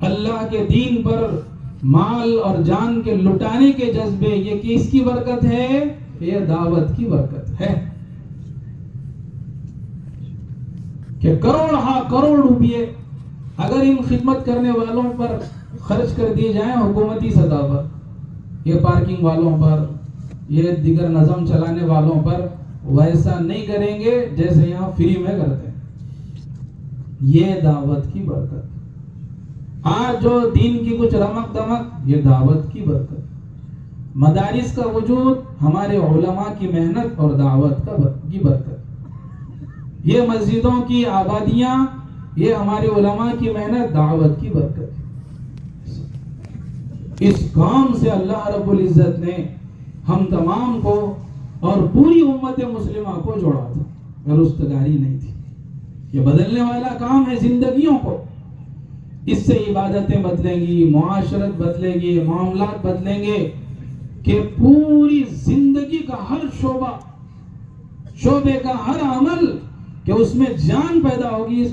اللہ کے دین پر مال اور جان کے لٹانے کے جذبے، یہ کس کی برکت ہے؟ یہ دعوت کی برکت ہے کہ کروڑ روپیے اگر ان خدمت کرنے والوں پر خرچ کر دیے جائیں حکومتی سطح پر، یہ پارکنگ والوں پر، یہ دیگر نظم چلانے والوں پر، ویسا نہیں کریں گے جیسے یہاں فری میں کرتے ہیں۔ یہ دعوت کی برکت۔ آج جو دین کی کچھ رمق دمق، یہ دعوت کی برکت۔ مدارس کا وجود ہمارے علماء کی محنت اور دعوت کی برکت۔ یہ مسجدوں کی آبادیاں، یہ ہمارے علماء کی محنت، دعوت کی برکت۔ اس کام سے اللہ رب العزت نے ہم تمام کو اور پوری امت مسلمہ کو جوڑا تھا، رستگاری نہیں تھی۔ یہ بدلنے والا کام ہے زندگیوں کو۔ اس سے عبادتیں بدلیں گی، معاشرت بدلے گی، معاملات بدلیں گے، کہ پوری زندگی کا ہر شعبے کا ہر عمل، کہ اس میں جان پیدا ہوگی اس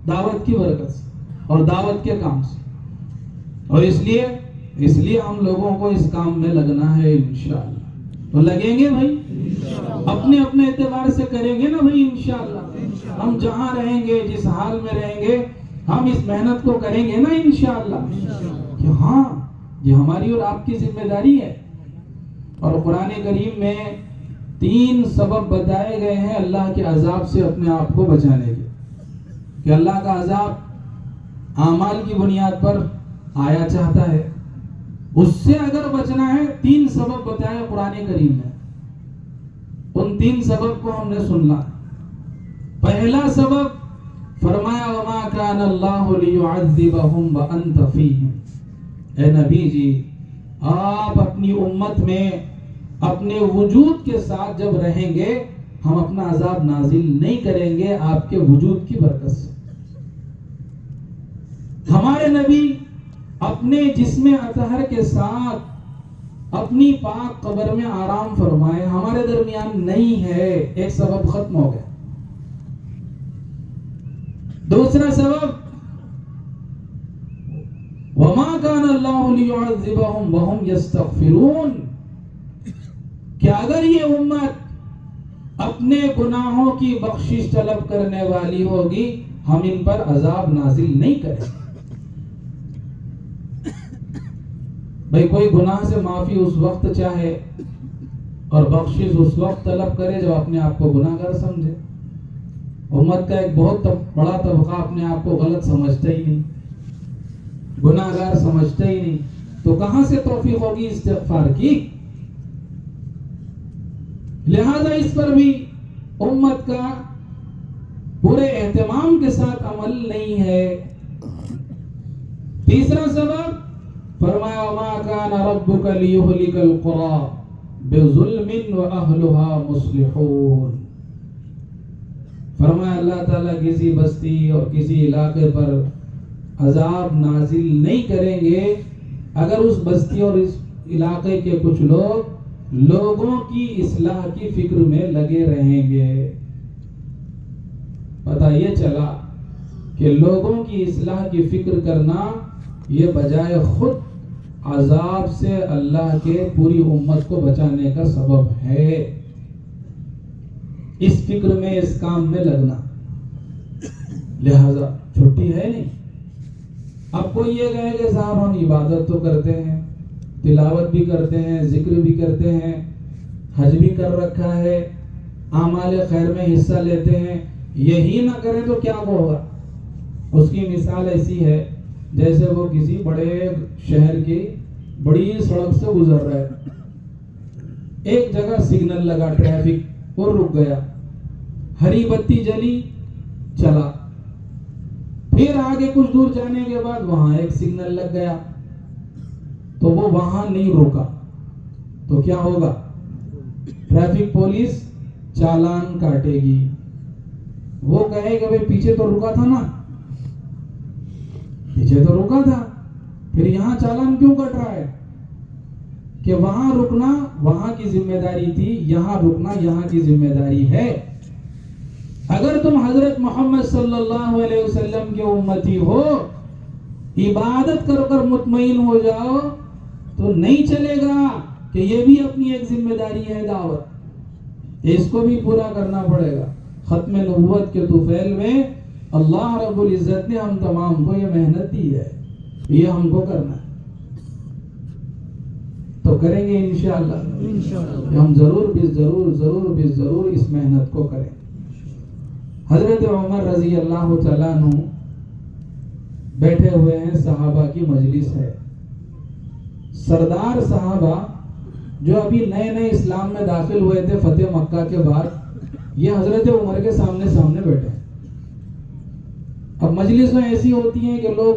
دعوت کی برکت سے اور دعوت کے کام سے۔ اور اس لیے ہم لوگوں کو اس کام میں لگنا ہے انشاءاللہ۔ تو لگیں گے بھائی، اپنے اعتبار سے کریں گے نا بھائی انشاءاللہ۔ ہم جہاں رہیں گے، جس حال میں رہیں گے، ہم اس محنت کو کریں گے نا انشاءاللہ، کہ ہاں یہ ہماری اور آپ کی ذمہ داری ہے۔ اور قرآن کریم میں 3 سبب بتائے گئے ہیں اللہ کے عذاب سے اپنے آپ کو بچانے کے، کہ اللہ کا عذاب اعمال کی بنیاد پر آیا چاہتا ہے، اس سے اگر بچنا ہے 3 سبب بتائے قرآن کریم میں۔ ان 3 سبب کو ہم نے سننا۔ پہلا سبب فرمایا وما کان اللہ لیعذبہم وانت فیہم۔ اے نبی جی، آپ اپنی امت میں اپنے وجود کے ساتھ جب رہیں گے، ہم اپنا عذاب نازل نہیں کریں گے آپ کے وجود کی برکت سے۔ ہمارے نبی اپنے جسم اطہر کے ساتھ اپنی پاک قبر میں آرام فرمائے، ہمارے درمیان نہیں ہے، ایک سبب ختم ہو گیا۔ دوسرا سبب وما كان الله ليعذبهم وهم يستغفرون، کہ اگر یہ امت اپنے گناہوں کی بخشش طلب کرنے والی ہوگی، ہم ان پر عذاب نازل نہیں کریں گے۔ بھئی کوئی گناہ سے معافی اس وقت چاہے اور بخشش اس وقت طلب کرے جب اپنے آپ کو گناہگار سمجھے۔ امت کا ایک بہت بڑا طبقہ اپنے آپ کو غلط سمجھتا ہی نہیں، گناہگار سمجھتا ہی نہیں، تو کہاں سے توفیق ہوگی استغفار کی؟ لہذا اس پر بھی امت کا پورے اہتمام کے ساتھ عمل نہیں ہے۔ تیسرا سبب فرمایا وما كان ربك ليهلك القرى بظلم واهلها مصلحون۔ فرمایا اللہ تعالیٰ کسی بستی اور کسی علاقے پر عذاب نازل نہیں کریں گے اگر اس بستی اور اس علاقے کے کچھ لوگوں کی اصلاح کی فکر میں لگے رہیں گے۔ پتہ یہ چلا کہ لوگوں کی اصلاح کی فکر کرنا یہ بجائے خود عذاب سے اللہ کے پوری امت کو بچانے کا سبب ہے۔ اس فکر میں، اس کام میں لگنا، لہذا چھٹی ہے نہیں۔ اب کوئی یہ کہے کہ صاحب ہم عبادت تو کرتے ہیں، تلاوت بھی کرتے ہیں، ذکر بھی کرتے ہیں، حج بھی کر رکھا ہے، اعمال خیر میں حصہ لیتے ہیں، یہی نہ کریں تو کیا ہوگا؟ اس کی مثال ایسی ہے جیسے وہ کسی بڑے شہر کی بڑی سڑک سے گزر رہا ہے، ایک جگہ سگنل لگا، ٹریفک اور رک گیا، ہری بتی جلی، چلا، پھر آگے کچھ دور جانے کے بعد وہاں ایک سگنل لگ گیا، تو وہ وہاں نہیں روکا تو کیا ہوگا؟ ٹریفک پولیس چالان کاٹے گی۔ وہ کہے کہ بھئی پیچھے تو رکا تھا نا، پیچھے تو رکا تھا، پھر یہاں چالان کیوں کٹ رہا ہے؟ کہ وہاں رکنا وہاں کی ذمہ داری تھی، یہاں رکنا یہاں کی ذمہ داری ہے۔ اگر تم حضرت محمد صلی اللہ علیہ وسلم کے امتی ہو، عبادت کر کر مطمئن ہو جاؤ تو نہیں چلے گا کہ یہ بھی اپنی ایک ذمہ داری ہے دعوت، اس کو بھی پورا کرنا پڑے گا۔ ختم نبوت کے طفیل میں اللہ رب العزت نے ہم تمام کو یہ محنت دی ہے، یہ ہم کو کرنا ہے، تو کریں گے انشاءاللہ، ہم ضرور اس محنت کو کریں۔ حضرت عمر رضی اللہ تعالیٰ عنہ بیٹھے ہوئے ہیں، صحابہ کی مجلس ہے، سردار صحابہ جو ابھی نئے نئے اسلام میں داخل ہوئے تھے فتح مکہ کے بعد، یہ حضرت عمر کے سامنے بیٹھے ہیں۔ اب مجلسیں ایسی ہوتی ہیں کہ لوگ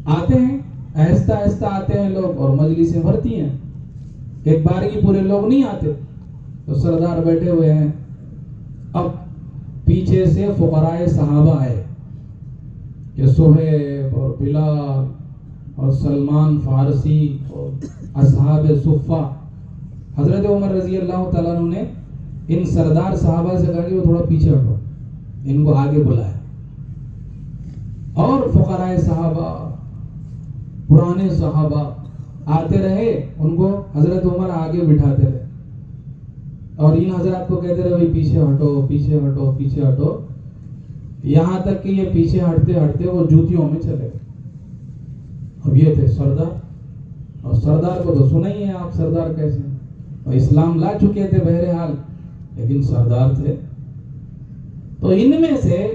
آتے ہیں، آہستہ آہستہ آتے ہیں لوگ، اور مجلسیں بھرتی ہیں، ایک بار کی پورے لوگ نہیں آتے، تو سردار بیٹھے ہوئے ہیں۔ اب پیچھے سے فقراء صحابہ آئے کہ صہیب اور بلال اور سلمان فارسی اور اصحاب صفہ، حضرت عمر رضی اللہ تعالیٰ عنہ نے ان سردار صحابہ سے کہا کہ وہ تھوڑا پیچھے ہٹو، ان کو آگے بلائے، اور فقراء صحابہ پرانے صحابہ آتے رہے، ان کو حضرت عمر آگے بٹھاتے رہے، اور ان حضرات کو کہتے رہے بھائی پیچھے ہٹو پیچھے ہٹو پیچھے ہٹو، یہاں تک کہ یہ پیچھے ہٹتے ہٹتے وہ جوتیوں میں چلے گئے۔ اب یہ تھے سردار، اور سردار کو تو سنا ہی ہے آپ، سردار کیسے، اور اسلام لا چکے تھے بہرحال، لیکن سردار تھے۔ تو ان میں سے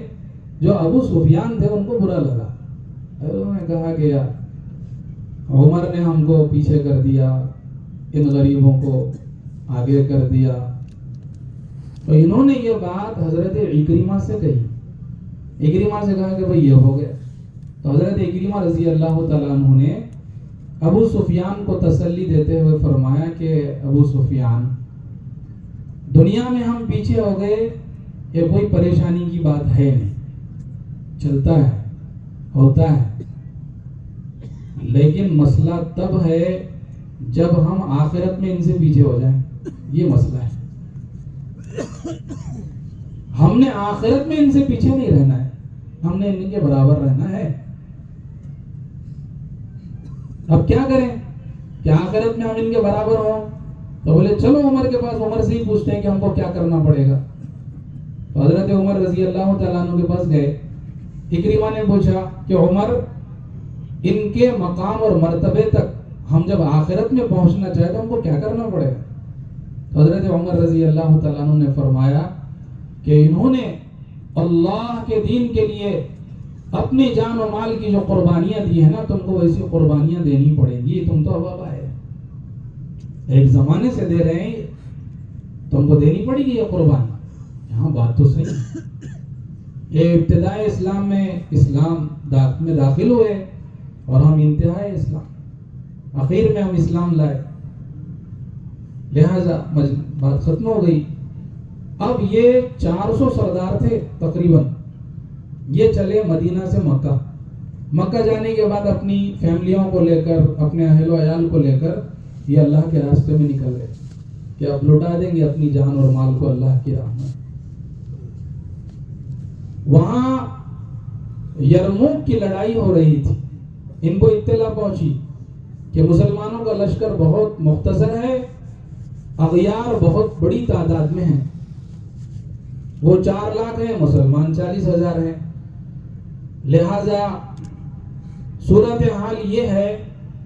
جو ابو سفیان تھے ان کو برا لگا، انہوں نے کہا کہ یار عمر نے ہم کو پیچھے کر دیا، ان غریبوں کو آگے کر دیا۔ تو انہوں نے یہ بات حضرت عکرمہ سے کہی، عکرمہ سے کہا کہ بھئی یہ ہو گیا۔ تو حضرت عکرمہ رضی اللہ تعالیٰ عنہ نے ابو سفیان کو تسلی دیتے ہوئے فرمایا کہ ابو سفیان، دنیا میں ہم پیچھے ہو گئے یہ کوئی پریشانی کی بات ہے نہیں، چلتا ہے، ہوتا ہے، لیکن مسئلہ تب ہے جب ہم آخرت میں ان سے پیچھے ہو جائیں، یہ مسئلہ ہے۔ ہم نے آخرت میں ان سے پیچھے نہیں رہنا ہے، ہم نے ان کے برابر رہنا ہے۔ اب کیا کریں کہ آخرت میں ہم ان کے برابر ہوں؟ تو بولے چلو عمر کے پاس، عمر سے ہی پوچھتے ہیں کہ ہم کو کیا کرنا پڑے گا۔ تو حضرت عمر رضی اللہ تعالیٰ عنہ کے پاس گئے، عکرمہ نے پوچھا کہ عمر، ان کے مقام اور مرتبے تک ہم جب آخرت میں پہنچنا چاہے تو ہم کو کیا کرنا پڑے گا؟ تو حضرت عمر رضی اللہ تعالیٰ عنہ نے فرمایا کہ انہوں نے اللہ کے دین کے لیے اپنی جان و مال کی جو قربانیاں دی ہیں نا، تم کو ویسی قربانیاں دینی پڑیں گی، تم تو اب آئے ایک زمانے سے دے رہے ہیں، تم کو دینی پڑے گی یہ قربانی۔ یہاں بات تو صحیح ہے، یہ ابتدائی اسلام میں داخل ہوئے اور ہم انتہائی اسلام، آخر میں ہم اسلام لائے، لہذا بات ختم ہو گئی۔ اب یہ 400 سردار تھے تقریباً، یہ چلے مدینہ سے مکہ، مکہ جانے کے بعد اپنی فیملیوں کو لے کر، اپنے اہل و عیال کو لے کر یہ اللہ کے راستے میں نکل گئے کہ اب لوٹا دیں گے اپنی جان اور مال کو اللہ کی راہ میں۔ وہاں یرموک کی لڑائی ہو رہی تھی، ان کو اطلاع پہنچی کہ مسلمانوں کا لشکر بہت مختصر ہے، اغیار بہت بڑی تعداد میں ہیں، وہ 4 لاکھ ہیں، مسلمان 40,000 ہیں، لہذا صورتحال یہ ہے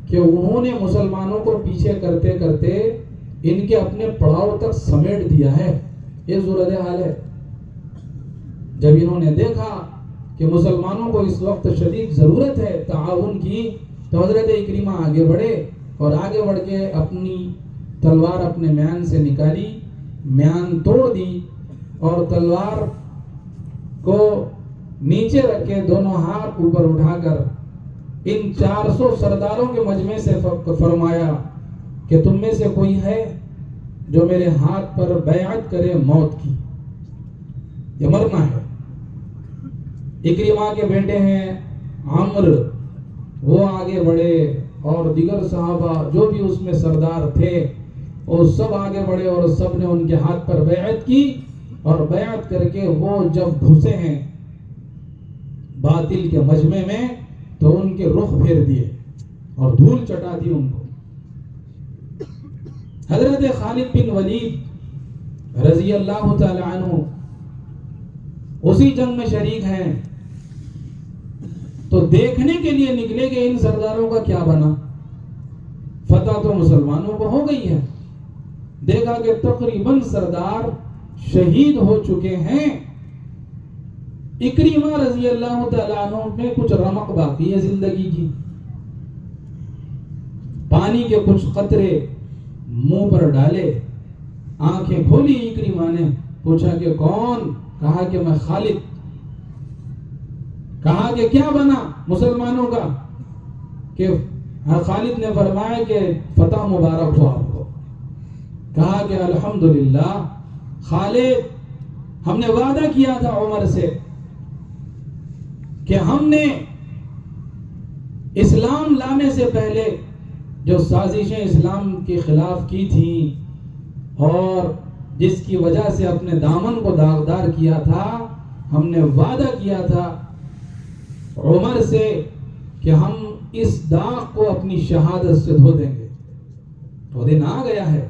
کہ انہوں نے مسلمانوں کو پیچھے کرتے کرتے ان کے اپنے پڑاؤ تک سمیٹ دیا ہے، یہ صورتحال ہے۔ جب انہوں نے دیکھا کہ مسلمانوں کو اس وقت شدید ضرورت ہے تعاون کی، تو حضرت عکرمہ آگے بڑھے اور آگے بڑھ کے اپنی تلوار اپنے میان سے نکالی، میان توڑ دی اور تلوار کو نیچے رکھ کے دونوں ہاتھ اوپر اٹھا کر ان 400 سرداروں کے مجمع سے فرمایا کہ تم میں سے کوئی ہے جو میرے ہاتھ پر بیعت کرے موت کی؟ یہ مرنا ہے۔ اکرمہ کے بیٹے ہیں عمر، وہ آگے بڑھے اور دیگر صحابہ جو بھی اس میں سردار تھے وہ سب آگے بڑھے اور سب نے ان کے ہاتھ پر بیعت کی، اور بیعت کر کے وہ جب گھسے ہیں باطل کے مجمع میں تو ان کے رخ پھیر دیے اور دھول چٹا دی ان کو۔ حضرت خالد بن ولید رضی اللہ تعالی عنہ اسی جنگ میں شریک ہیں، تو دیکھنے کے لیے نکلے کہ ان سرداروں کا کیا بنا۔ فتح تو مسلمانوں کو ہو گئی ہے، دیکھا کہ تقریباً سردار شہید ہو چکے ہیں، اکرمہ رضی اللہ تعالیٰ عنہ میں کچھ رمق باقی ہے زندگی کی۔ پانی کے کچھ قطرے منہ پر ڈالے، آنکھیں کھولی، اکرمہ نے پوچھا کہ کون؟ کہا کہ میں خالد۔ کہا کہ کیا بنا مسلمانوں کا؟ کہ خالد نے فرمایا کہ فتح مبارک ہو آپ کو۔ کہا کہ الحمدللہ خالد، ہم نے وعدہ کیا تھا عمر سے کہ ہم نے اسلام لانے سے پہلے جو سازشیں اسلام کے خلاف کی تھیں اور جس کی وجہ سے اپنے دامن کو داغدار کیا تھا، ہم نے وعدہ کیا تھا عمر سے کہ ہم اس داغ کو اپنی شہادت سے دھو دیں گے۔ وہ دن آ گیا ہے،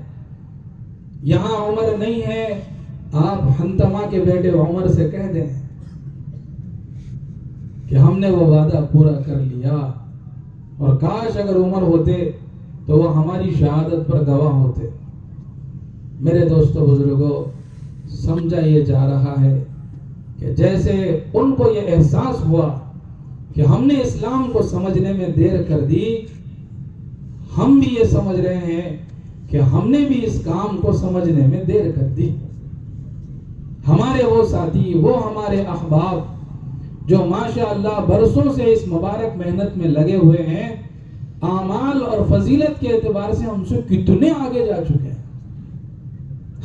یہاں عمر نہیں ہے، آپ حنتمہ کے بیٹے عمر سے کہہ دیں کہ ہم نے وہ وعدہ پورا کر لیا، اور کاش اگر عمر ہوتے تو وہ ہماری شہادت پر گواہ ہوتے۔ میرے دوستو بزرگوں، سمجھا یہ جا رہا ہے کہ جیسے ان کو یہ احساس ہوا کہ ہم نے اسلام کو سمجھنے میں دیر کر دی، ہم بھی یہ سمجھ رہے ہیں کہ ہم نے بھی اس کام کو سمجھنے میں دیر کر دی۔ ہمارے وہ ساتھی، وہ ہمارے احباب جو ماشاءاللہ برسوں سے اس مبارک محنت میں لگے ہوئے ہیں، اعمال اور فضیلت کے اعتبار سے ہم سے کتنے آگے جا چکے ہیں،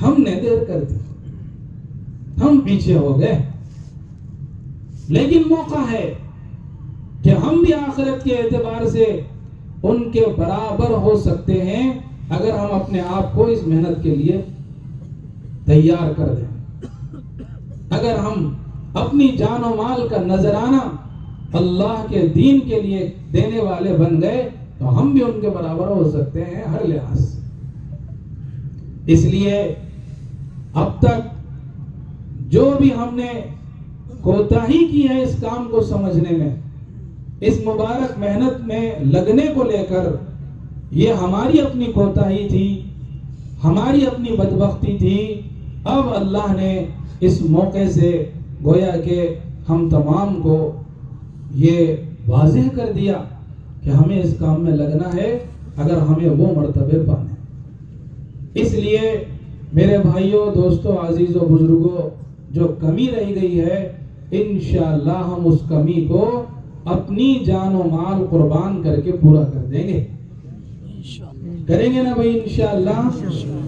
ہم نے دیر کر دی، ہم پیچھے ہو گئے۔ لیکن موقع ہے کہ ہم بھی آخرت کے اعتبار سے ان کے برابر ہو سکتے ہیں اگر ہم اپنے آپ کو اس محنت کے لیے تیار کر دیں۔ اگر ہم اپنی جان و مال کا نذرانہ اللہ کے دین کے لیے دینے والے بن گئے تو ہم بھی ان کے برابر ہو سکتے ہیں ہر لحاظ سے۔ اس لیے اب تک جو بھی ہم نے کوتاہی کی ہے اس کام کو سمجھنے میں، اس مبارک محنت میں لگنے کو لے کر، یہ ہماری اپنی کوتاہی تھی، ہماری اپنی بدبختی تھی۔ اب اللہ نے اس موقع سے گویا کہ ہم تمام کو یہ واضح کر دیا کہ ہمیں اس کام میں لگنا ہے اگر ہمیں وہ مرتبے پانے۔ اس لیے میرے بھائیوں، دوستوں، عزیزوں، بزرگوں، جو کمی رہ گئی ہے انشاءاللہ ہم اس کمی کو اپنی جان و مال قربان کر کے پورا کر دیں گے۔ کریں گے نا بھائی انشاءاللہ،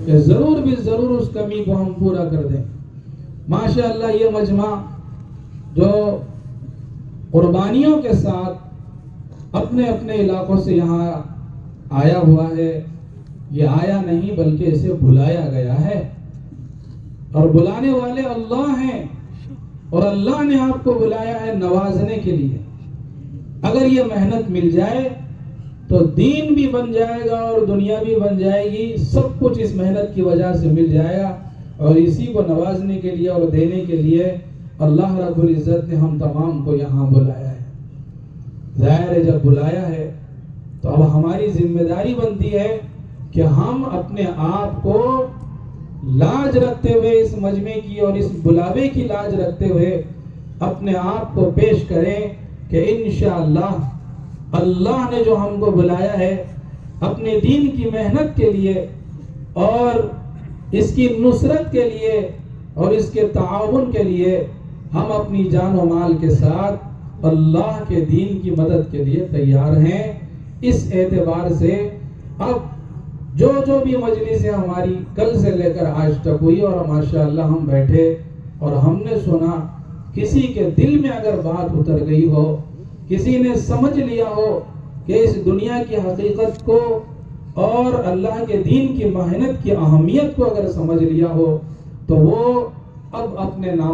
کہ ضرور بھی ضرور اس کمی کو ہم پورا کر دیں۔ ماشاءاللہ یہ مجمع جو قربانیوں کے ساتھ اپنے اپنے علاقوں سے یہاں آیا ہوا ہے، یہ آیا نہیں بلکہ اسے بلایا گیا ہے، اور بلانے والے اللہ ہیں، اور اللہ نے آپ کو بلایا ہے نوازنے کے لیے۔ اگر یہ محنت مل جائے تو دین بھی بن جائے گا اور دنیا بھی بن جائے گی، سب کچھ اس محنت کی وجہ سے مل جائے گا، اور اسی کو نوازنے کے لیے اور دینے کے لیے اللہ رب العزت نے ہم تمام کو یہاں بلایا ہے۔ ظاہر ہے جب بلایا ہے تو اب ہماری ذمہ داری بنتی ہے کہ ہم اپنے آپ کو لاج رکھتے ہوئے اس مجمع کی اور اس بلاوے کی لاج رکھتے ہوئے اپنے آپ کو پیش کریں کہ انشاءاللہ اللہ نے جو ہم کو بلایا ہے اپنے دین کی محنت کے لیے اور اس کی نصرت کے لیے اور اس کے تعاون کے لیے، ہم اپنی جان و مال کے ساتھ اللہ کے دین کی مدد کے لیے تیار ہیں۔ اس اعتبار سے اب جو بھی مجلسیں ہماری کل سے لے کر آج تک ہوئی اور ماشاءاللہ ہم بیٹھے اور ہم نے سنا کسی کے دل میں اگر بات اتر گئی ہو، کسی نے سمجھ لیا ہو کہ اس دنیا کی حقیقت کو اور اللہ کے دین کی محنت کی اہمیت کو اگر سمجھ لیا ہو، تو وہ اب اپنے نام